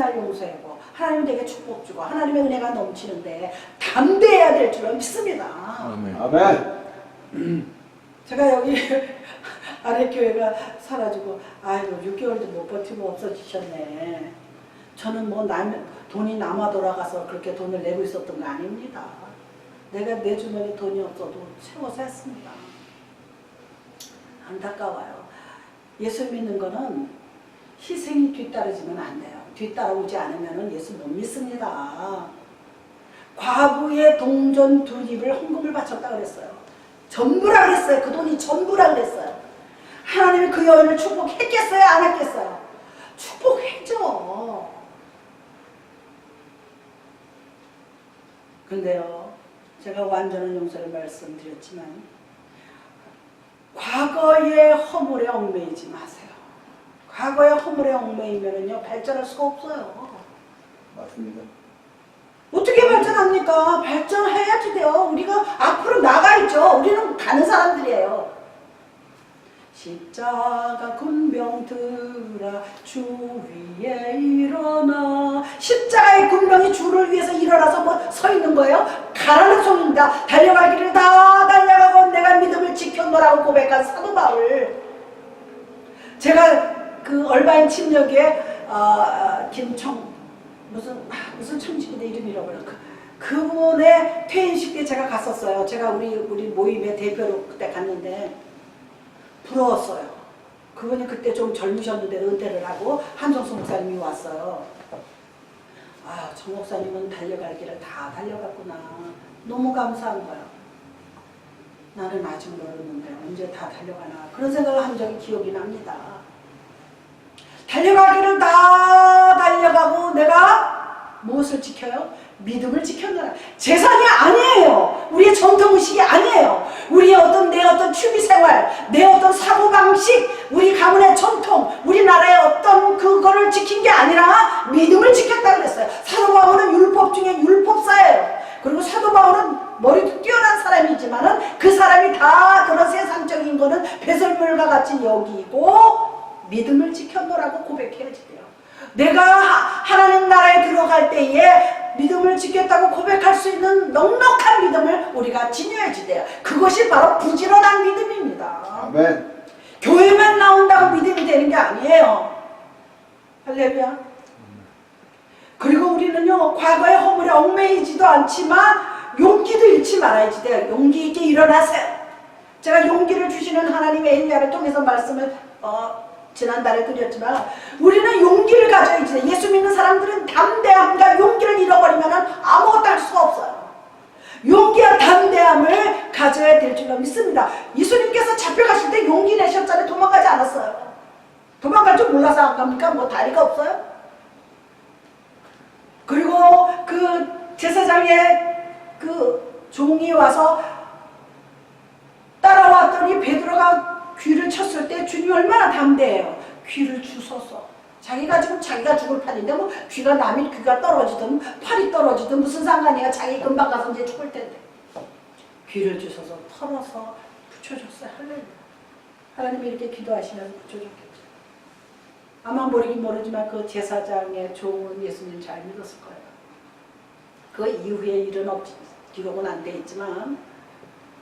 용서하고 하나님 되게 축복 주고 하나님의 은혜가 넘치는데 담대해야 될 줄은 믿습니다. 아멘. 아멘. 제가 여기 아래 교회가 사라지고 아이고 6개월도 못 버티고 없어지셨네. 저는 뭐 돈이 남아 돌아가서 그렇게 돈을 내고 있었던 거 아닙니다. 내가 내 주머니에 돈이 없어도 채워서 했습니다. 안타까워요. 예수 믿는 거는 희생이 뒤따르지면 안 돼요. 뒤따라오지 않으면 예수 못 믿습니다. 과부의 동전 2입을 헌금을 바쳤다 그랬어요. 전부라 그랬어요. 그 돈이 전부라 그랬어요. 하나님이 그 여인을 축복했겠어요? 안 했겠어요? 축복했죠. 근데요, 제가 완전한 용서를 말씀드렸지만 과거의 허물에 얽매이지 마세요. 과거의 허물에 얽매이면은요 발전할 수가 없어요. 맞습니다. 어떻게 발전합니까? 발전해야지 돼요. 우리가 앞으로 나가 있죠. 우리는 가는 사람들이에요. 십자가 군병 들아 주 위에 일어나. 십자가의 군병이 주를 위해서 일어나서 뭐 서 있는 거예요? 가라는 소리입니다. 달려갈 길을 다 달려가고 내가 믿음을 지켰노라고 고백한 사도 바울. 제가 그 얼바인 침략에 무슨 청지기대 이름 잃어버려. 그분의 퇴임식 때 제가 갔었어요. 제가 우리 모임의 대표로 그때 갔는데 부러웠어요. 그분이 그때 좀 젊으셨는데 은퇴를 하고 한정수 목사님이 왔어요. 아, 정 목사님은 달려갈 길을 다 달려갔구나. 너무 감사한 거예요. 나는 아직 모르는데 언제 다 달려가나 그런 생각을 한 적이 기억이 납니다. 달려가기를 다 달려가고 내가 무엇을 지켜요? 믿음을 지켰느라. 재산이 아니에요. 우리의 전통의식이 아니에요. 우리의 내 어떤 취미생활, 내 어떤 사고방식, 우리 가문의 전통, 우리나라의 어떤 그거를 지킨 게 아니라 믿음을 지켰다 그랬어요. 사도 바울은 율법 중에 율법사예요. 그리고 사도 바울은 머리도 뛰어난 사람이지만은 그 사람이 다 그런 세상적인 거는 배설물과 같이 여기고 믿음을 지켰노라고 고백해야지 돼요. 내가 하나님 나라에 들어갈 때에 믿음을 지켰다고 고백할 수 있는 넉넉한 믿음을 우리가 지녀야지 돼요. 그것이 바로 부지런한 믿음입니다. 아멘. 교회만 나온다고 믿음이 되는 게 아니에요. 할렐루야. 그리고 우리는요 과거의 허물에 얽매이지도 않지만 용기도 잃지 말아야지 돼요. 용기 있게 일어나세요. 제가 용기를 주시는 하나님의 엘리야를 통해서 말씀을 지난달에 드렸지만 우리는 용기를 가져야지 돼. 예수 믿는 사람들은 담대함과 용기를 잃어버리면 아무것도 할 수가 없어요. 용기와 담대함을 가져야 될 줄로 믿습니다. 예수님께서 잡혀가실 때 용기 내셨잖아요. 도망가지 않았어요. 도망갈 줄 몰라서 안 갑니까? 뭐 다리가 없어요? 그리고 그 제사장의 그 종이 와서 따라왔더니 베드로가 귀를 쳤을 때 주님이 얼마나 담대해요. 귀를 주소서. 자기가 지금 자기가 죽을 판인데 뭐 귀가 남의 귀가 떨어지든 팔이 떨어지든 무슨 상관이야. 자기 금방 가서 이제 죽을 텐데. 귀를 주소서 털어서 붙여줬어요. 할렐루야. 하나님이 이렇게 기도하시면서 붙여줬겠죠. 아마 모르긴 모르지만 그 제사장의 종은 예수님 잘 믿었을 거예요. 그 이후에 일은 기록은 안 돼 있지만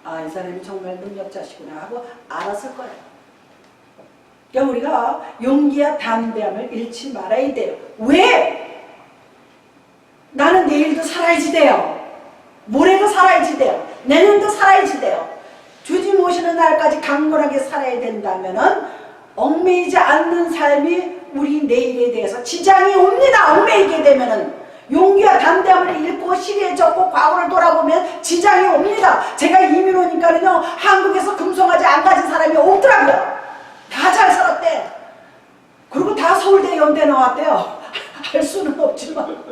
아, 이 사람이 정말 능력자시구나 하고 알았을 거예요. 그러니까 우리가 용기와 담대함을 잃지 말아야 돼요. 왜? 나는 내일도 살아야지 돼요. 모레도 살아야지 돼요. 내년도 살아야지 돼요. 주님 오시는 날까지 강건하게 살아야 된다면은 얽매이지 않는 삶이 우리 내일에 대해서 지장이 옵니다. 얽매이게 되면은 용기와 담대함을 잃고 시리에 젖고 과거를 돌아보면 지장이 옵니다. 제가 이민 오니까는요 한국에서 금송아지 안 가진 사람이 없더라고요. 다 잘 살았대. 그리고 다 서울대 연대 나왔대요. 할 수는 없지만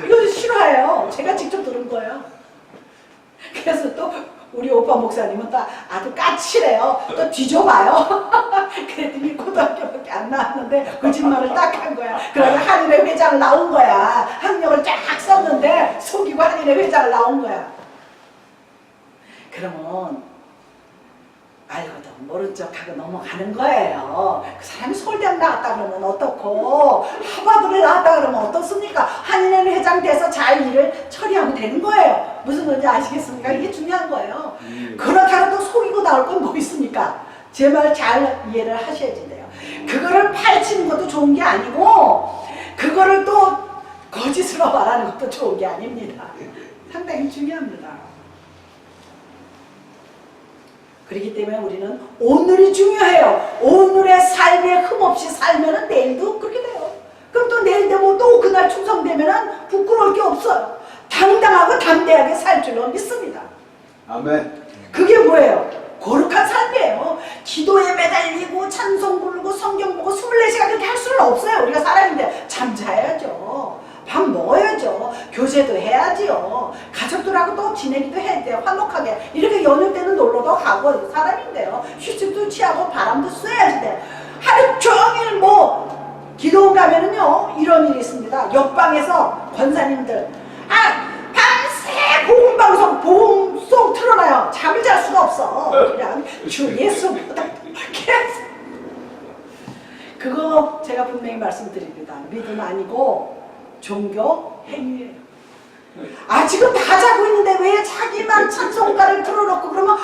이거 싫어해요. 제가 직접 들은 거예요. 그래서 또 우리 오빠 목사님은 또 아주 까칠해요. 또 뒤져봐요. 그랬더니 고등학교밖에 안 나왔는데 거짓말을 딱 한 거야. 그래서 한인회 회장 나온 거야. 학력을 쫙 썼는데 속이고 한인회 회장 나온 거야. 그러면 알고도 모른 척하고 넘어가는 거예요. 그 사람이 서울대학 나왔다 그러면 어떻고 하버드를 나왔다 그러면 어떻습니까? 한인회 회장 돼서 잘 일을 처리하면 되는 거예요. 무슨 말인지 아시겠습니까? 이게 중요한 거예요. 그렇다고 또 속이고 나올 건 뭐 있습니까? 제 말 잘 이해를 하셔야지 돼요. 그거를 파헤치는 것도 좋은 게 아니고 그거를 또 거짓으로 말하는 것도 좋은 게 아닙니다. 상당히 중요합니다. 그렇기 때문에 우리는 오늘이 중요해요. 오늘의 삶에 흠없이 살면은 내일도 그렇게 돼요. 그럼 또 내일 되고 또 그날 충성되면은 부끄러울 게 없어요. 당당하고 담대하게 살 줄로 믿습니다. 아멘. 그게 뭐예요? 거룩한 삶이에요. 기도에 매달리고 찬송 부르고 성경 보고 24시간 그렇게 할 수는 없어요. 우리가 사람인데 잠자야죠. 밥 먹어야죠. 교제도 해야지요. 가족들하고 또 지내기도 해야 돼요. 화목하게. 이렇게 연휴 때는 놀러도 가고 사람인데요. 휴식도 취하고 바람도 쐬야지 돼요. 하루 종일 뭐 기도원 가면은요 이런 일이 있습니다. 옆방에서 권사님들 밤새 복음송 틀어놔요. 잠을 잘 수가 없어. 그냥 주 예수보다 계속. 그거 제가 분명히 말씀드립니다. 믿음 아니고 종교 행위예요. 지금 다 자고 있는데 왜 자기만 찬송가를 틀어놓고 그러면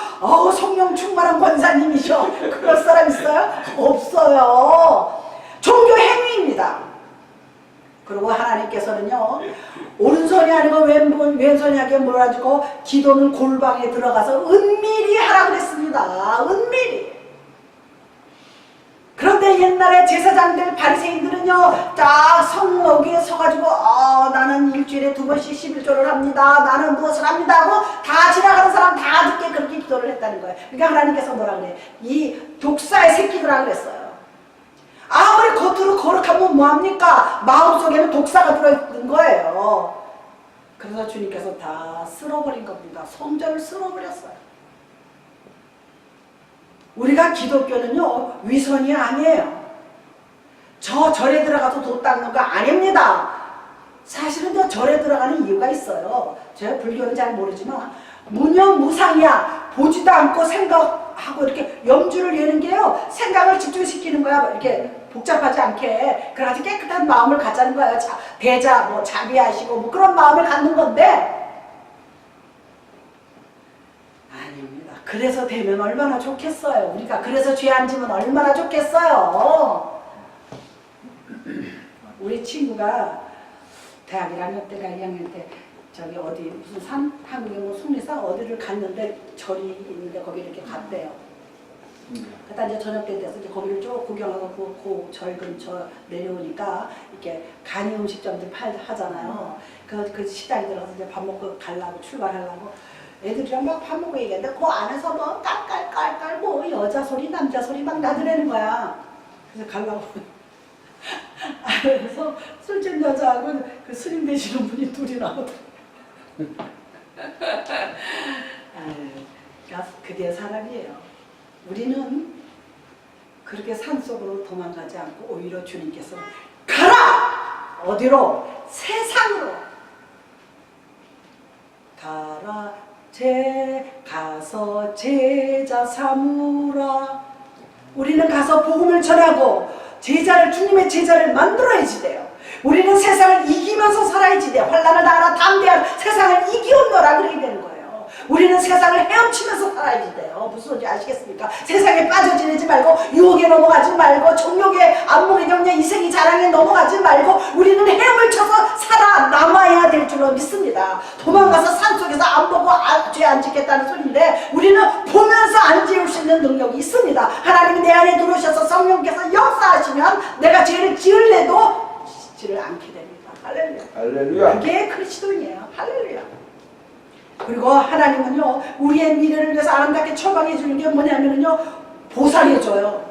성령 충만한 권사님이셔. 그럴 사람 있어요? 없어요. 종교 행위입니다. 그리고 하나님께서는요 오른손이 아니고 왼손이 하게 몰아주고 기도는 골방에 들어가서 은밀히 하라 그랬습니다. 은밀히. 그런데 옛날에 제사장들 바리새인들은요 딱 성막에 서가지고 나는 일주일에 2번씩 11조를 합니다. 나는 무엇을 합니다 하고 다 지나가는 사람 다 듣게 그렇게 기도를 했다는 거예요. 그러니까 하나님께서 뭐라 그래? 이 독사의 새끼들아 그랬어요. 아무리 겉으로 거룩하면 뭐합니까? 마음속에는 독사가 들어있는 거예요. 그래서 주님께서 다 쓸어버린 겁니다. 성전을 쓸어버렸어요. 우리가 기독교는요 위선이 아니에요. 저 절에 들어가서 도 닦는 거 아닙니다. 사실은 저 절에 들어가는 이유가 있어요. 제가 불교는 잘 모르지만 무념무상이야. 보지도 않고 생각하고 이렇게 염주를 내는 게요 생각을 집중시키는 거야. 이렇게 복잡하지 않게. 그래가지고 깨끗한 마음을 갖자는 거예요. 대자 뭐 자비하시고 뭐 그런 마음을 갖는 건데 그래서 되면 얼마나 좋겠어요. 우리가 그래서 죄 안 지면 얼마나 좋겠어요. 우리 친구가 대학 1학년 때가 2학년 때 저기 어디 무슨 산 한국에 뭐 속리산 어디를 갔는데 절이 있는데 거기 이렇게 갔대요. 그러다 이제 저녁 때 돼서 이제 거기를 쭉 구경하고 그 절 근처 내려오니까 이렇게 간이 음식점들 하잖아요. 그 시장에 들어가서 이제 밥 먹고 가려고 출발하려고. 애들이랑 막 밥 먹고 얘기했는데 그 안에서 뭐 깔깔깔깔 뭐 여자 소리 남자 소리 막 나더라는 거야. 그래서 가려고 안에서 술집 여자하고 그 스님 되시는 분이 둘이 나오더라고요. 그게 사람이에요. 우리는 그렇게 산속으로 도망가지 않고 오히려 주님께서 가라! 어디로? 세상으로 가라. 가서 제자 삼으라. 우리는 가서 복음을 전하고 주님의 제자를 만들어야지 돼요. 우리는 세상을 이기면서 살아야지 돼요. 환난을 당하나 담대한 세상을 이기온노라 그러게 되는 거예요. 우리는 세상을 헤엄치면서 살아야지 돼요. 무슨 소리인지 아시겠습니까? 세상에 빠져 지내지 말고 유혹에 넘어가지 말고 정욕에 안목에 경냐 이생이 자랑에 넘어가지 말고 우리는 헤엄을 쳐서 살아남아야 될 줄로 믿습니다. 도망가서 산속에서 안 보고 죄 안 짓겠다는 소리인데 우리는 보면서 안 지을 수 있는 능력이 있습니다. 하나님이 내 안에 들어오셔서 성령께서 역사하시면 내가 죄를 지을래도 짓지를 않게 됩니다. 할렐루야. 할렐루야. 그게 그리스도인이에요. 할렐루야. 그리고 하나님은요 우리의 미래를 위해서 아름답게 처방해 주는 게 뭐냐면요 보상해 줘요.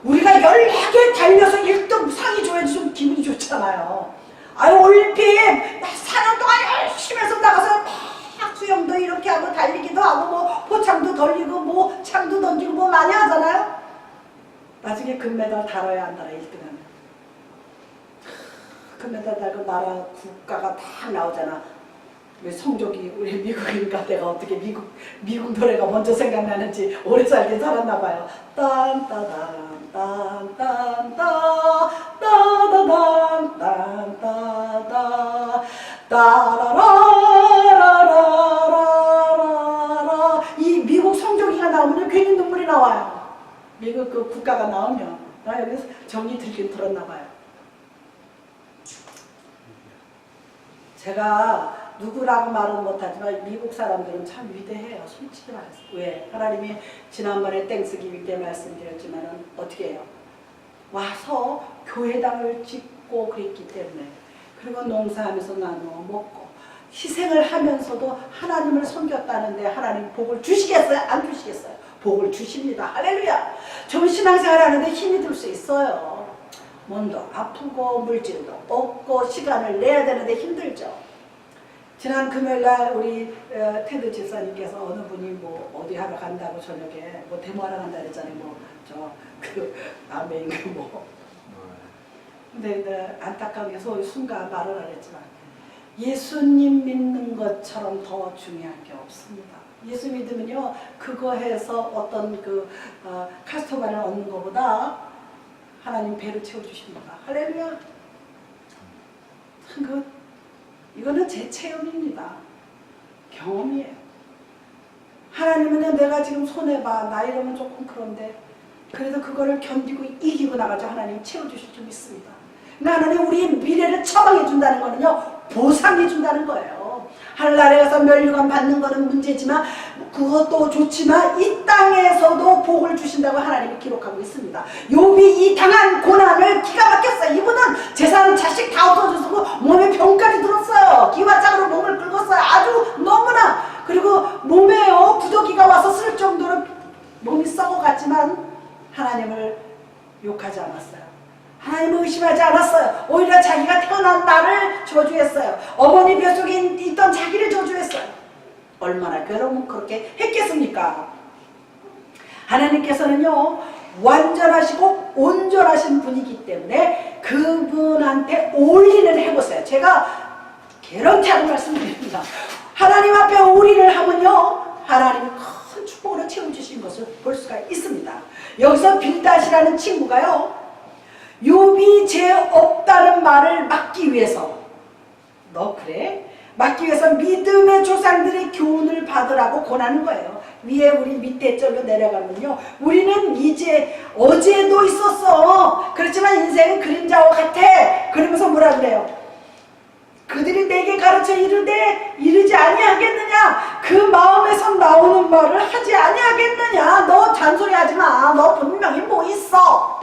우리가 연하게 달려서 1등 상이 줘야지 좀 기분이 좋잖아요. 올림픽 4년 동안 열심히 해서 나가서 막 수영도 이렇게 하고 달리기도 하고 뭐 포창도 돌리고 뭐 창도 던지고 뭐 많이 하잖아요. 나중에 금메달 달아야 한 나라 1등하면 금메달 달고 나라 국가가 다 나오잖아. 왜 성적이 우리 미국이니까 내가 어떻게 미국 노래가 먼저 생각나는지 오래 살긴 살았나 봐요. 딴따단 딴딴따 따다단 딴따다 따라라라라라라. 이 미국 성조기가 나오면 괜히 눈물이 나와요. 미국 그 국가가 나오면 나 여기서 정이 들긴 들었나 봐요. 제가 누구라고 말은 못하지만 미국 사람들은 참 위대해요. 솔직히 말해서. 왜? 하나님이 지난번에 땡스기빙 때 말씀드렸지만은 어떻게 해요? 와서 교회당을 짓고 그랬기 때문에, 그리고 농사하면서 나누어 먹고 희생을 하면서도 하나님을 섬겼다는데 하나님 복을 주시겠어요? 안 주시겠어요? 복을 주십니다. 할렐루야. 좀 신앙생활 하는데 힘이 들 수 있어요. 몸도 아프고 물질도 없고 시간을 내야 되는데 힘들죠. 지난 금요일날 우리 테드 집사님께서 어느 분이 뭐 어디 하러 간다고 저녁에 뭐 데모하러 간다 그랬잖아요. 뭐 저 그 아멘 그 뭐. 근데 안타까운 순간 말을 안 했지만 예수님 믿는 것처럼 더 중요한 게 없습니다. 예수 믿으면요 그거 해서 어떤 그 카스토바를 얻는 것보다 하나님 배를 채워주십니다. 할렐루야. 참 이거는 제 체험입니다. 경험이에요. 하나님은 내가 지금 손해봐 나 이러면 조금 그런데 그래도 그거를 견디고 이기고 나가자 하나님 채워주실 줄 믿습니다. 하나님 우리의 미래를 처방해 준다는 거는요 보상해 준다는 거예요. 하늘나라에 가서 면류관 받는 거는 문제지만 그것도 좋지만 이 땅에서도 복을 주신다고 하나님이 기록하고 있습니다. 욥이 이 당한 고난을 기가 막혔어요. 이분은 재산 자식 다 없어졌고 몸에 병까지 들었어요. 기와장으로 몸을 긁었어요. 아주 너무나. 그리고 몸에요 구더기가 와서 쓸 정도로 몸이 썩어갔지만 하나님을 욕하지 않았어요. 하나님을 의심하지 않았어요. 오히려 자기가 태어난 나를 저주했어요. 어머니 뱃속에 있던 자기를 저주했어요. 얼마나 그러면 그렇게 했겠습니까? 하나님께서는요 완전하시고 온전하신 분이기 때문에 그분한테 올인을 해보세요. 제가 개런티하고 말씀드립니다. 하나님 앞에 올인을 하면요 하나님이 큰 축복으로 채워주신 것을 볼 수가 있습니다. 여기서 빌닷이라는 친구가요 욥이 죄 없다는 말을 막기 위해서 너 그래? 막기 위해서 믿음의 조상들의 교훈을 받으라고 권하는 거예요. 위에 우리 밑에 절로 내려가면요 우리는 이제 어제도 있었어. 그렇지만 인생은 그림자와 같아. 그러면서 뭐라 그래요? 그들이 내게 가르쳐 이르되 이르지 아니하겠느냐? 그 마음에서 나오는 말을 하지 아니하겠느냐? 너 잔소리하지 마. 너 분명히 뭐 있어.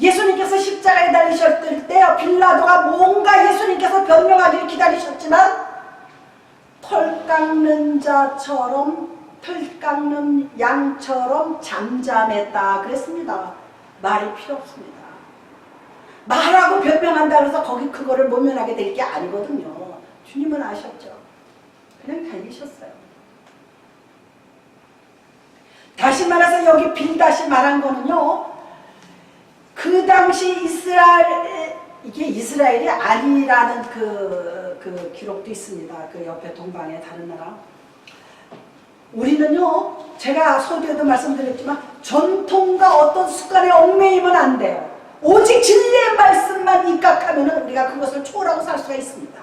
예수님께서 십자가에 달리셨을 때 빌라도가 뭔가 예수님께서 변명하기를 기다리셨지만 털 깎는 자처럼 털 깎는 양처럼 잠잠했다 그랬습니다. 말이 필요 없습니다. 말하고 변명한다 그래서 거기 그거를 모면하게 될 게 아니거든요. 주님은 아셨죠. 그냥 달리셨어요. 다시 말해서 여기 빌닷이 말한 거는요 그 당시 이게 이스라엘이 아니라는 그 기록도 있습니다. 그 옆에 동방의 다른 나라. 우리는요, 제가 소개도 말씀드렸지만 전통과 어떤 습관에 얽매이면 안 돼요. 오직 진리의 말씀만 입각하면 우리가 그것을 초월하고 살 수가 있습니다.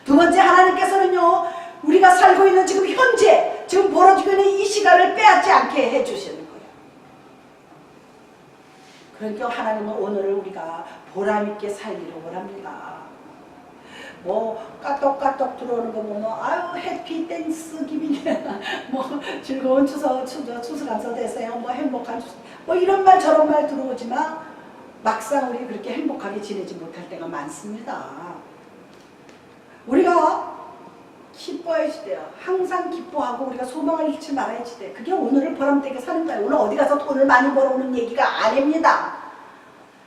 두 번째, 하나님께서는요, 우리가 살고 있는 지금 현재, 지금 벌어지고 있는 이 시간을 빼앗지 않게 해주시는 거예요. 그러니까 하나님은 오늘을 우리가 보람있게 살기를 원합니다. 뭐 까똑까똑 들어오는 거 보면 아유 해피 땡스 기빙 뭐 즐거운 추수감사 되세요. 뭐 행복한 추수 뭐 이런 말 저런 말 들어오지만 막상 우리 그렇게 행복하게 지내지 못할 때가 많습니다. 우리가 기뻐해야지 돼요. 항상 기뻐하고 우리가 소망을 잃지 말아야지 돼요. 그게 오늘을 보람되게 사는 거예요. 오늘 어디 가서 돈을 많이 벌어오는 얘기가 아닙니다.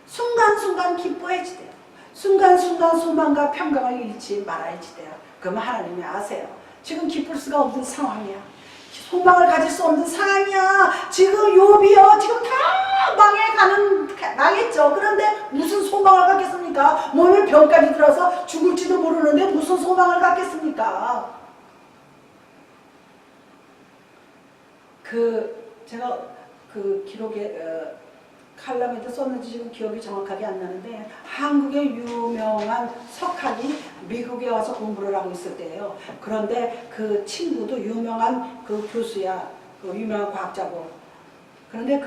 순간순간 기뻐해야지 돼요. 순간순간 소망과 평강을 잃지 말아야지 돼요. 그러면 하나님이 아세요. 지금 기쁠 수가 없는 상황이야. 소망을 가질 수 없는 상황이야. 지금 욥이요. 지금 다 망했죠. 그런데 무슨 소망을 갖겠습니까? 않습니까? 몸에 병까지 들어서 죽을지도 모르는데 무슨 소망을 갖겠습니까? 제가 그 기록에 칼럼에도 썼는지 지금 기억이 정확하게 안 나는데 한국의 유명한 석학이 미국에 와서 공부를 하고 있을 때예요. 그런데 그 친구도 유명한 그 교수야. 그 유명한 과학자고. 그런데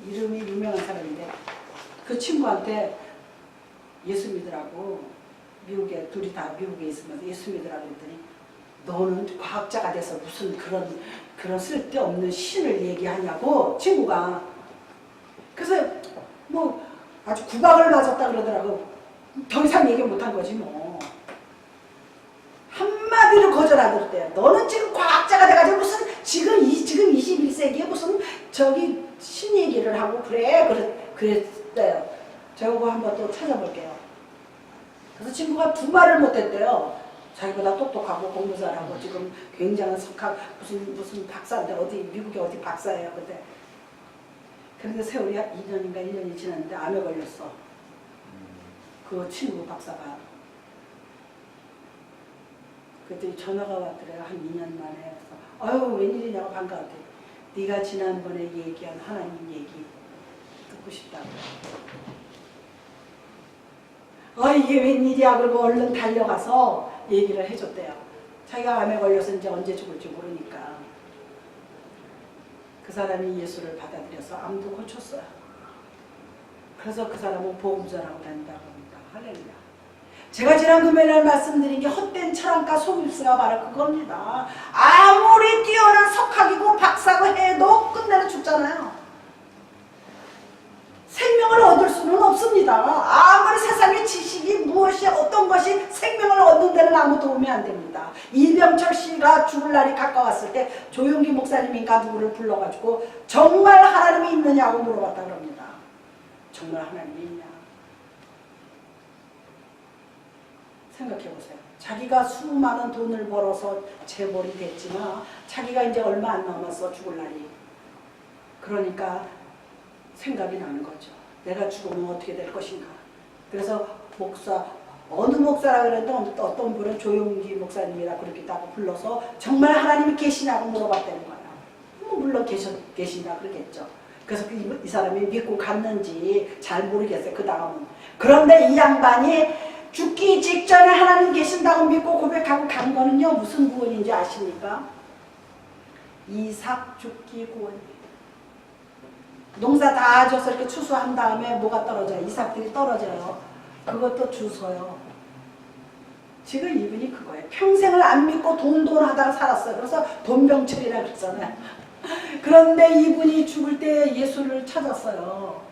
이름이 유명한 사람인데 그 친구한테 예수 믿으라고 미국에 둘이 다 미국에 있으면서 예수 믿으라고 했더니 너는 과학자가 돼서 무슨 그런 쓸데없는 신을 얘기하냐고 친구가. 그래서 뭐 아주 구박을 맞았다 그러더라고. 더 이상 얘기 못한 거지 뭐. 한마디로 거절하더래요. 너는 지금 과학자가 돼가지고 무슨 지금 21세기에 무슨 저기 신 얘기를 하고 그랬대요. 제가 그거 한번 또 찾아볼게요. 그래서 친구가 두 말을 못했대요. 자기보다 똑똑하고 공부 잘하고 지금 굉장한 석학 무슨 박사인데 미국에 어디 박사예요. 그런데 세월이 2년인가 1년이 지났는데 암에 걸렸어. 그 친구 박사가. 그랬더니 전화가 왔더래요. 한 2년 만에. 그래서 아유 웬일이냐고 반가웠대. 네가 지난번에 얘기한 하나님 얘기 듣고 싶다고. 이게 웬일이야. 그러고 얼른 달려가서 얘기를 해줬대요. 자기가 암에 걸려서 이제 언제 죽을지 모르니까. 그 사람이 예수를 받아들여서 암도 고쳤어요. 그래서 그 사람은 복음 전하고 다닌다고 합니다. 할렐루야. 제가 지난 금요일날 말씀드린 게 헛된 철학과 속임수가 바로 그겁니다. 아무리 뛰어난 석학이고 박사고 해도 끝내는 죽잖아요. 생명을 얻을 수는 없습니다. 아무리 세상의 지식이 무엇이 어떤 것이 생명을 얻는 데는 아무 도움이 안 됩니다. 이병철 씨가 죽을 날이 가까웠을 때 조용기 목사님인가 누구를 불러가지고 정말 하나님이 있느냐고 물어봤다 그럽니다. 정말 하나님이 있냐? 생각해보세요. 자기가 수많은 돈을 벌어서 재벌이 됐지만 자기가 이제 얼마 안 남았어 죽을 날이. 그러니까 생각이 나는 거죠. 내가 죽으면 어떻게 될 것인가. 그래서 어느 목사라 그랬는데 어떤 분은 조용기 목사님이라 그렇게 하고 불러서 정말 하나님이 계시냐고 물어봤다는 거예요. 물론 계신다 그러겠죠. 그래서 이 사람이 믿고 갔는지 잘 모르겠어요. 그 다음은. 그런데 이 양반이 죽기 직전에 하나님 계신다고 믿고 고백하고 간 거는요. 무슨 구원인지 아십니까? 이삭 죽기 구원입니다. 농사 다 져서 이렇게 추수한 다음에 뭐가 떨어져요? 이삭들이 떨어져요. 그것도 주워요. 지금 이분이 그거예요. 평생을 안 믿고 돈 하다가 살았어요. 그래서 돈병철이라 그랬잖아요. 그런데 이분이 죽을 때 예수를 찾았어요.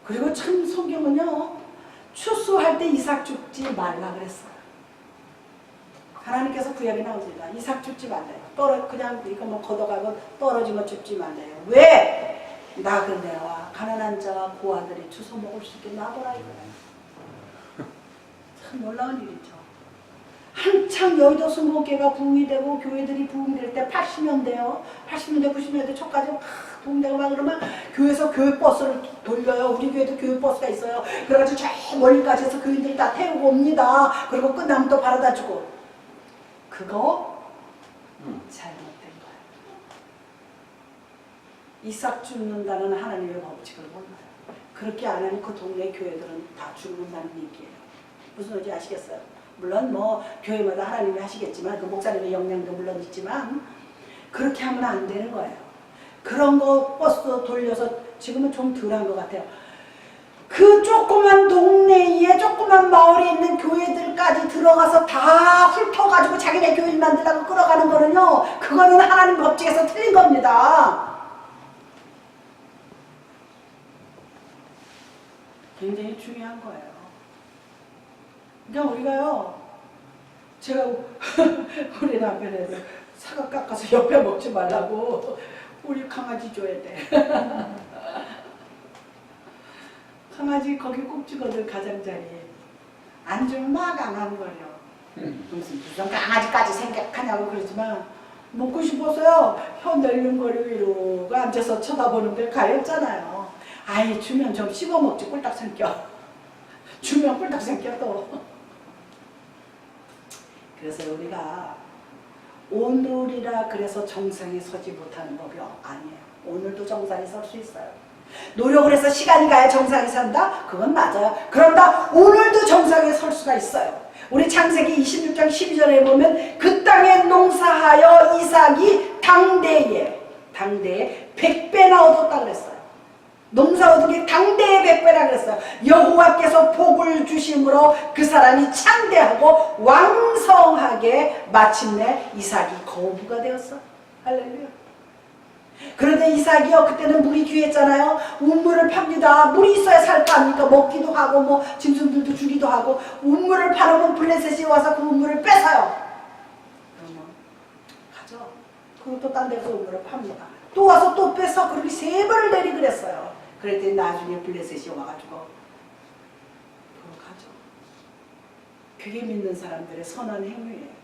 그리고 참 성경은요. 추수할 때 이삭 죽지 말라 그랬어요. 하나님께서 구약에 나옵니다. 이삭 죽지 말래요. 그냥 이거 뭐 걷어가고 떨어지면 죽지 말래요. 왜? 나 그네와 가난한 자와 고아들이 주워 먹을 수 있게 놔둬라 이거예요. 참 놀라운 일이죠. 한창 여의도 순복교가 부흥이 되고 교회들이 부흥될 때 80년대요. 80년대 90년대 초까지 막 부흥되고 막 그러면 교회에서 교회버스를 돌려요. 우리 교회도 교회버스가 있어요. 그래가지고 저 멀리까지 해서 교인들이 다 태우고 옵니다. 그리고 끝나면 또 바라다 주고. 그거 잘못된 거예요. 이삭 죽는다는 하나님의 법칙을 몰라요. 그렇게 안 하면 그 동네 교회들은 다 죽는다는 얘기예요. 무슨 소리인지 아시겠어요? 물론 뭐 교회마다 하나님이 하시겠지만 그 목사님의 역량도 물론 있지만 그렇게 하면 안 되는 거예요. 그런 거 버스 돌려서 지금은 좀 덜한 것 같아요. 그 조그만 동네에 조그만 마을에 있는 교회들까지 들어가서 다 훑어가지고 자기네 교인 만들라고 끌어가는 거는요. 그거는 하나님 법칙에서 틀린 겁니다. 굉장히 중요한 거예요. 그러니까 우리가요. 제가 우리 남편에서 사과 깎아서 옆에 먹지 말라고 우리 강아지 줘야 돼. 강아지 거기 꼭지거든 가장자리에. 안 주면 막 안 하는 거예요. 무슨 강아지까지 생각하냐고 그러지만 먹고 싶어서요. 혀 낼름거리고 이러고 앉아서 쳐다보는데 가엾잖아요. 아이 주면 좀 씹어먹지 꿀딱 삼켜. 주면 꿀딱 삼켜 또. 그래서 우리가 오늘이라 그래서 정상에 서지 못하는 법이 아니에요. 오늘도 정상에 설 수 있어요. 노력을 해서 시간이 가야 정상에 산다? 그건 맞아요. 그런다 오늘도 정상에 설 수가 있어요. 우리 창세기 26장 12절에 보면 그 땅에 농사하여 이삭이 당대에 100배나 얻었다 그랬어요. 농사 얻은 게 당대에 100배라 그랬어요. 여호와께서 복을 주심으로 그 사람이 창대하고 왕성하게 마침내 이삭이 거부가 되었어. 할렐루야. 그런데 이삭이요, 그때는 물이 귀했잖아요. 우물을 팝니다. 물이 있어야 살 거 아닙니까? 먹기도 하고 뭐 짐승들도 주기도 하고. 우물을 파놓으면 블레셋이 와서 그 우물을 뺏어요. 그러면 가죠. 그리고 또 딴 데서 우물을 팝니다. 또 와서 또 뺏어. 그렇게 3번을 내리 그랬어요. 그랬더니 나중에 블레셋이 와가지고 그거 가죠. 그게 믿는 사람들의 선한 행위예요.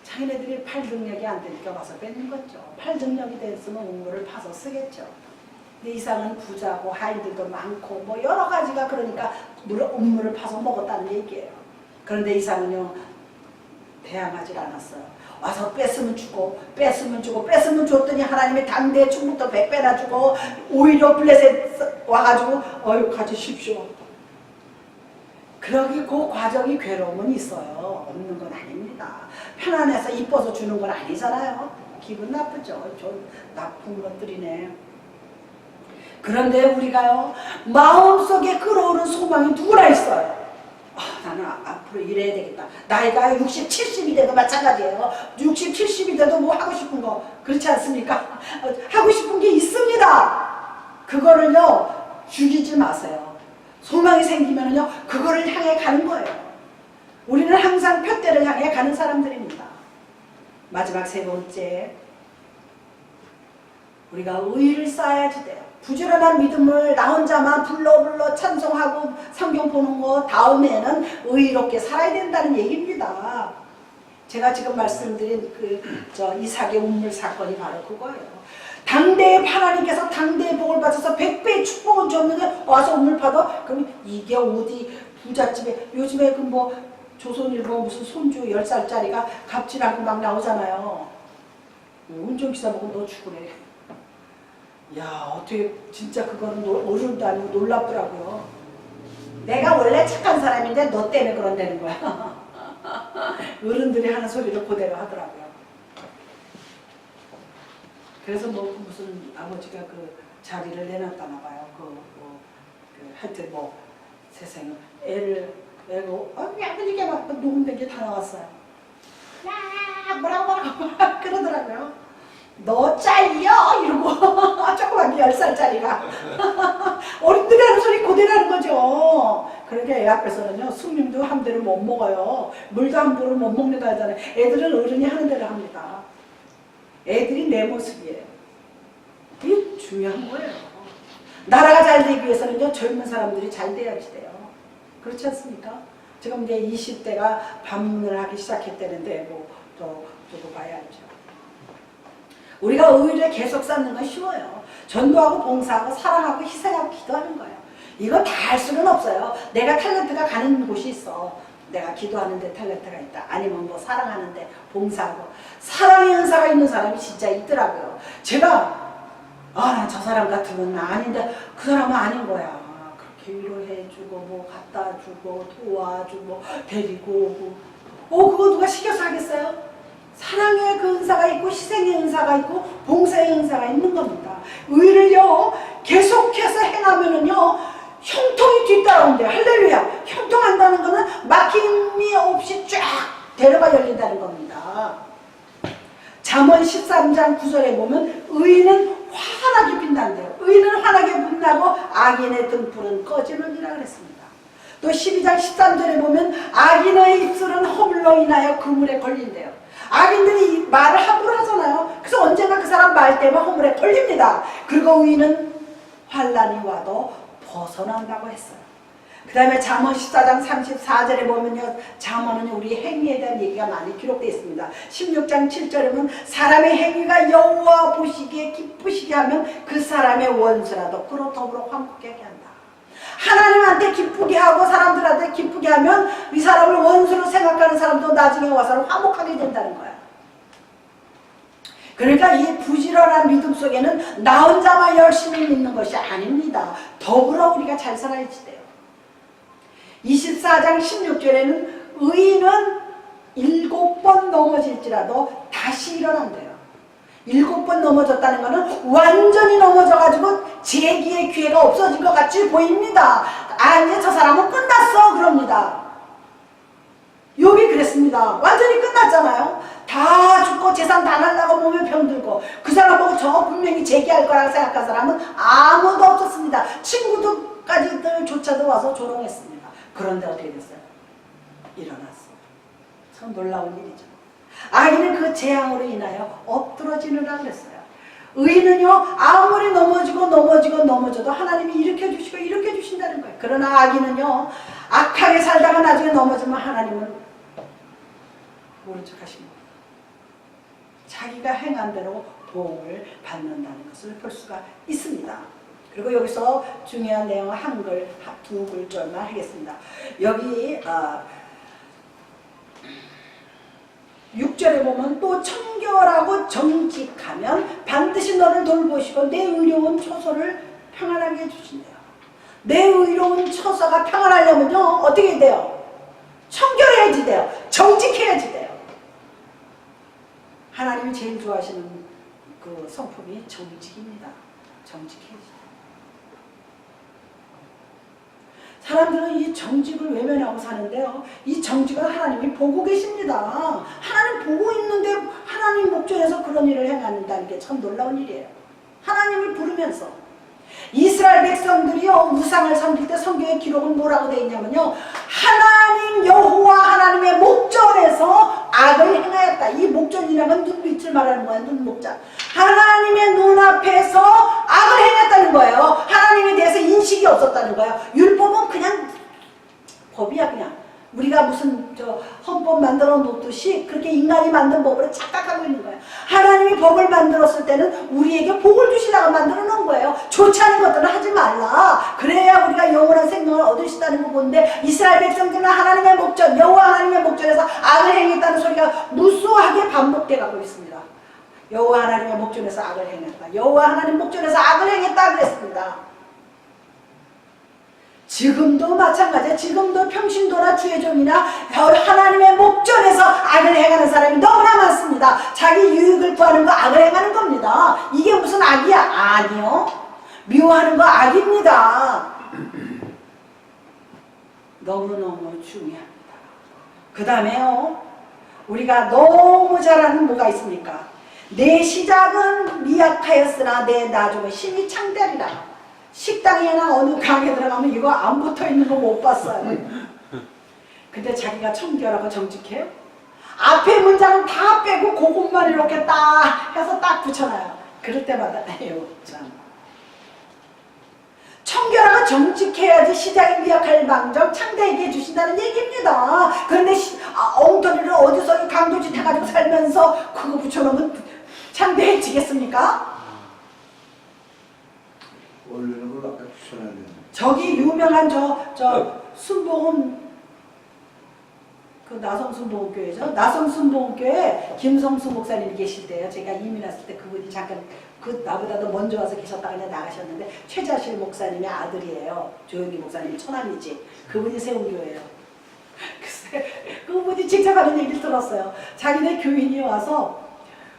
자기네들이 팔 능력이 안 되니까 와서 뺏는 거죠. 팔 능력이 됐으면 우물을 파서 쓰겠죠. 근데 이삭은 부자고 하인들도 많고 뭐 여러 가지가 그러니까 우물을 파서 먹었다는 얘기예요. 그런데 이삭은요 대항하지 않았어요. 와서 뺏으면 주고 뺏으면 주고 뺏으면 줬더니 하나님이 당대에 충분도 100배나 주고 오히려 블레셋 와가지고 어휴 가지십시오. 그러기 그 과정이 괴로움은 있어요. 없는 건 아닙니다. 편안해서 이뻐서 주는 건 아니잖아요. 기분 나쁘죠. 좀 나쁜 것들이네. 그런데 우리가요 마음속에 끌어오는 소망이 누구나 있어요. 나는 앞으로 이래야 되겠다. 나이가 60, 70이 돼도 마찬가지예요. 60, 70이 돼도 뭐 하고 싶은 거 그렇지 않습니까? 하고 싶은 게 있습니다. 그거를요 죽이지 마세요. 소망이 생기면요 그거를 향해 가는 거예요. 우리는 항상 표대를 향해 가는 사람들입니다. 마지막 3번째, 우리가 의를 쌓아야지 돼요. 부지런한 믿음을 나 혼자만 불러 찬송하고 성경 보는 거 다음에는 의롭게 살아야 된다는 얘기입니다. 제가 지금 말씀드린 이삭의 우물 사건이 바로 그거예요. 당대에 하나님께서 당대의 복을 받아서 100배의 축복을 줬는데 와서 우물 파도? 그럼 이게 어디 부잣집에 요즘에 그 뭐 조선일보 무슨 손주 10살짜리가 갑질하고 막 나오잖아요. 운전기사 보고 너 죽으래. 야 어떻게 진짜 그거는 어른도 아니고 놀랍더라고요. 내가 원래 착한 사람인데 너 때문에 그런다는 거야. 어른들이 하는 소리를 그대로 하더라고요. 그래서 뭐 무슨 아버지가 그 자리를 내놨다나 봐요. 하여튼 뭐 세상에 애가 아버지가 막 녹음된 게 다 나왔어요. 야 뭐라고 그러더라고요. 너 잘려 이러고 조그만 10살짜리가 어른들이 하는 소리 그대로 하는 거죠. 그러니까 애 앞에서는요 숨님도 함대로 못 먹어요. 물도 함부로 못 먹는다 하잖아요. 애들은 어른이 하는 대로 합니다. 애들이 내 모습이에요. 이게 중요한 거예요. 나라가 잘 되기 위해서는요 젊은 사람들이 잘 돼야지 돼요. 그렇지 않습니까? 지금 이제 20대가 반문을 하기 시작했다는데 뭐 또 두고 봐야 알죠. 우리가 의를 계속 쌓는 건 쉬워요. 전도하고 봉사하고 사랑하고 희생하고 기도하는 거예요. 이거 다 할 수는 없어요. 내가 탤런트가 가는 곳이 있어. 내가 기도하는데 탤런트가 있다. 아니면 뭐 사랑하는데 봉사하고. 사랑의 은사가 있는 사람이 진짜 있더라고요. 제가 저 사람 같으면 아닌데 그 사람은 아닌 거야. 그렇게 위로해주고 뭐 갖다 주고 도와주고 데리고 오고 그거 누가 시켜서 하겠어요? 사랑의 그 은사가 있고 희생의 은사가 있고 봉사의 은사가 있는 겁니다. 의를요 계속해서 행하면은요 형통이 뒤따라온대요. 할렐루야. 형통한다는 거는 막힘이 없이 쫙 대로가 열린다는 겁니다. 잠언 13장 9절에 보면 의인은 환하게 빛난대요. 의인은 환하게 빛나고 악인의 등불은 꺼지느니라 그랬습니다. 또 12장 13절에 보면 악인의 입술은 허물로 인하여 그물에 걸린대요. 악인들이 말을 함부로 하잖아요. 그래서 언젠가 그 사람 말 때문에 허물에 걸립니다. 그리고 의인은 환난이 와도 벗어난다고 했어요. 그 다음에 잠언 14장 34절에 보면요, 잠언은 우리 행위에 대한 얘기가 많이 기록되어 있습니다. 16장 7절에 보면 사람의 행위가 여호와 보시기에 기쁘시게 하면 그 사람의 원수라도 그로 더불어 화목하게 한다. 하나님한테 기쁘게 하고 사람들한테 기쁘게 하면 이 사람을 원수로 생각하는 사람도 나중에 와서는 화목하게 된다는 거야. 그러니까 이 부지런한 믿음 속에는 나 혼자만 열심히 믿는 것이 아닙니다. 더불어 우리가 잘 살아야지 돼요. 24장 16절에는 의인은 7번 넘어질지라도 다시 일어난대요. 7번 넘어졌다는 것은 완전히 넘어져가지고 재기의 기회가 없어진 것 같이 보입니다. 아, 이제 저 사람은 끝났어 그럽니다. 욥이 그랬습니다. 완전히 끝났잖아요. 다 죽고 재산 다 날라고 몸에 병들고 그 사람 보고 저 분명히 재기할 거라고 생각한 사람은 아무도 없었습니다. 친구들까지들조차도 와서 조롱했습니다. 그런데 어떻게 됐어요? 일어났어. 참 놀라운 일이죠. 악인은 그 재앙으로 인하여 엎드러지느라 그랬어요. 의인은요, 아무리 넘어져도 하나님이 일으켜주시고 일으켜주신다는 거예요. 그러나 악인은요, 악하게 살다가 나중에 넘어지면 하나님은 모른 척 하십니다. 자기가 행한 대로 보응을 받는다는 것을 볼 수가 있습니다. 그리고 여기서 중요한 내용은 한글, 두 글자만 하겠습니다. 여기 6절에 보면 또 청결하고 정직하면 반드시 너를 돌보시고 내 의로운 처소를 평안하게 해주신대요. 내 의로운 처소가 평안하려면요, 어떻게 돼요? 청결해야지 돼요. 정직해야지 돼요. 하나님이 제일 좋아하시는 그 성품이 정직입니다. 정직해야지 돼요. 사람들은 이 정직을 외면하고 사는데요, 이 정직은 하나님이 보고 계십니다. 하나님 보고 있는데 하나님 목전에서 그런 일을 행한다는 게 참 놀라운 일이에요. 하나님을 부르면서 이스라엘 백성들이요, 우상을 섬길 때 성경의 기록은 뭐라고 되어 있냐면요, 하나님 여호와 하나님의 목전에서 악을 행하였다. 이 목전이라는 눈빛을 말하는 거야. 눈목자. 하나님의 눈앞에서 악을 행했다는 거예요. 하나님에 대해서 인식이 없었다는 거예요. 율법은 그냥 법이야. 그냥 우리가 무슨 헌법 만들어 놓듯이 그렇게 인간이 만든 법으로 착각하고 있는 거예요. 하나님이 법을 만들었을 때는 우리에게 복을 주시다가 만들어 놓은 거예요. 좋지 않은 것들은 하지 말라. 그래야 우리가 영원한 생명을 얻을 수 있다는 거 보는데, 이스라엘 백성들은 하나님의 목전, 여호와 하나님의 목전에서 악을 행했다는 소리가 무수하게 반복돼 가고 있습니다. 여호와 하나님의 목전에서 악을 행했다. 여호와 하나님 목전에서 악을 행했다 그랬습니다. 지금도 마찬가지야. 지금도 평신도나 주의 종이나 하나님의 목전에서 악을 행하는 사람이 너무나 많습니다. 자기 유익을 구하는 거 악을 행하는 겁니다. 이게 무슨 악이야? 아니요. 미워하는 거 악입니다. 너무너무 중요합니다. 그 다음에요, 우리가 너무 잘하는 뭐가 있습니까? 내 시작은 미약하였으나 내 나중은 힘이 창대하리라. 식당이나 어느 가게 들어가면 이거 안 붙어있는 거 못 봤어요. 근데 자기가 청결하고 정직해요? 앞에 문장은 다 빼고 그것만 이렇게 딱 해서 딱 붙여놔요. 그럴 때마다 에휴 참. 청결하고 정직해야지 시작이 미약할 망정 창대하게 해주신다는 얘기입니다. 그런데 엉터리를 어디서 강도짓 해가지고 살면서 그거 붙여놓으면 창대해지겠습니까? 원래는 걸 아까 추천해야 되는데. 저기 유명한 순복음, 그 나성순복음교회죠. 나성순복음교회 김성수 목사님이 계실 때요, 제가 이민 왔을 때 그분이 잠깐 나보다도 먼저 와서 계셨다가 그냥 나가셨는데, 최자실 목사님의 아들이에요. 조영기 목사님이 처남이지. 그분이 세운 교회예요. 글쎄, 그분이 직접 하는 얘기를 들었어요. 자기네 교인이 와서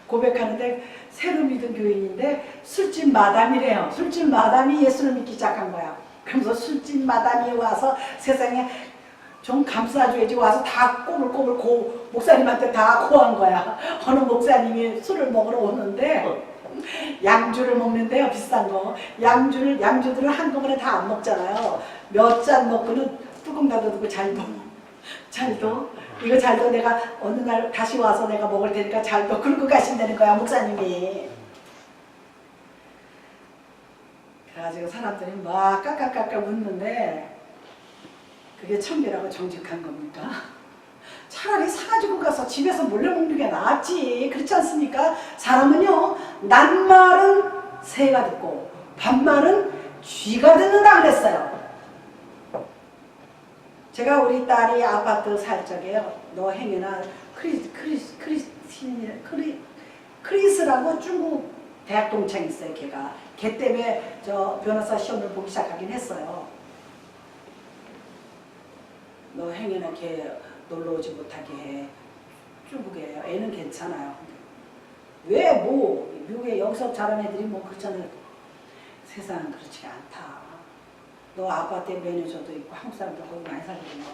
고백하는데, 새로 믿은 교인인데 술집 마담이래요. 술집 마담이 예수를 믿기 시작한 거야. 그러면서 술집 마담이 와서 세상에 좀 감싸줘야지 와서 다 꼬물꼬물 목사님한테 다 고한 거야. 어느 목사님이 술을 먹으러 오는데 양주를 먹는데요, 비싼 거. 양주들은 한꺼번에 다 안 먹잖아요. 몇 잔 먹고는 뚜껑 닫아두고 잘도 이거 잘도 내가 어느 날 다시 와서 내가 먹을 테니까 잘도 긁고 가신다는 거야, 목사님이. 그래가지고 사람들이 막 깍깍깍깍 웃는데, 그게 청결하고 정직한 겁니까? 차라리 사가지고 가서 집에서 몰래 먹는 게 낫지. 그렇지 않습니까? 사람은요, 낱말은 새가 듣고 반말은 쥐가 듣는다 그랬어요. 제가 우리 딸이 아파트 살 적에요. 너 행여나 크리스라고 중국 대학 동창 있어요. 걔 때문에 저 변호사 시험을 보기 시작하긴 했어요. 너 행여나 걔 놀러 오지 못하게 해. 중국에 애는 괜찮아요. 왜 뭐 미국에 여기서 자란 애들이 뭐 그렇잖아요. 세상은 그렇지가 않다. 너 아파트에 매니저도 있고 한국 사람들 거기 많이 살거든요.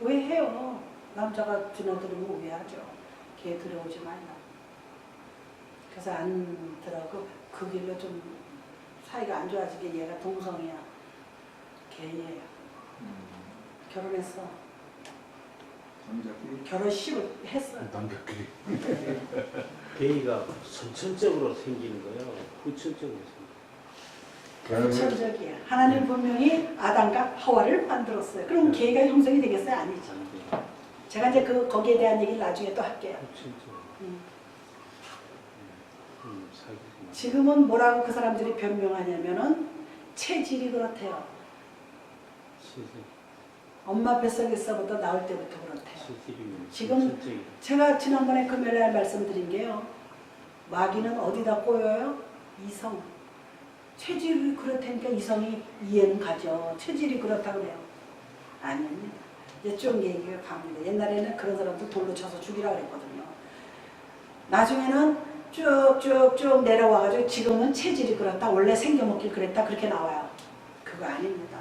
오해해요. 남자가 드나들으면 오해하죠. 걔 들어오지 말라. 그래서 안 들어가고 그 길로 좀 사이가 안 좋아지게 얘가 동성이야. 걔예요. 결혼했어. 남자끼리? 결혼식을 했어. 남자끼리. 게이가 선천적으로 생기는 거예요. 후천적으로 생기는 후천적이야. 하나님 분명히 아담과 하와를 만들었어요. 그럼 걔가 형성이 되겠어요? 아니죠. 거예요. 제가 이제 거기에 대한 얘기를 나중에 또 할게요. 후천적으로. 사귀지. 지금은 뭐라고 그 사람들이 변명하냐면은 체질이 그렇대요. 엄마 뱃속에서부터 나올 때부터 그렇대요. 지금 제가 지난번에 금요일날 말씀드린 게요. 마귀는 어디다 꼬여요? 이성. 체질이 그렇다니까 이성이 이해는 가죠. 체질이 그렇다고 그래요. 아닙니다. 이제 쭉 얘기가 갑니다. 옛날에는 그런 사람도 돌로 쳐서 죽이라고 그랬거든요. 나중에는 쭉쭉쭉 내려와가지고 지금은 체질이 그렇다. 원래 생겨먹길 그랬다. 그렇게 나와요. 그거 아닙니다.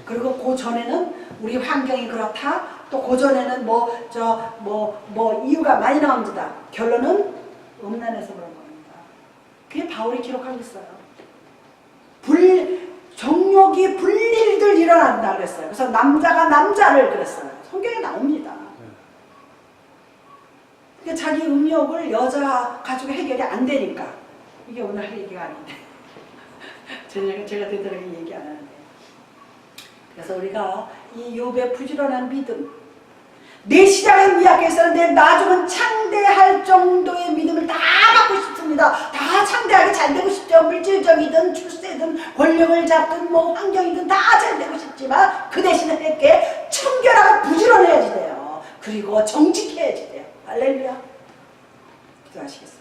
그리고 그 전에는 우리 환경이 그렇다. 또 그 전에는 뭐 이유가 많이 나옵니다. 결론은 음란해서 그런 겁니다. 그게 바울이 기록하고 있어요. 정욕이 불일들 일어난다 그랬어요. 그래서 남자가 남자를 그랬어요. 성경에 나옵니다. 그러니까 자기 음욕을 여자 가지고 해결이 안 되니까. 이게 오늘 할 얘기가 아닌데. 제가 되도록 얘기 안 하는데. 그래서 우리가 이 욥의 부지런한 믿음, 내 시작은 미약했었는데 나중은 창대할 정도의 믿음을 다 갖고 싶습니다. 다 창대하게 잘 되고 싶죠. 물질적이든 출세든 권력을 잡든 뭐 환경이든 다 잘 되고 싶지만 그 대신에 이렇게 청결하고 부지런해야지 돼요. 그리고 정직해야지 돼요. 할렐루야. 기도하시겠습니다.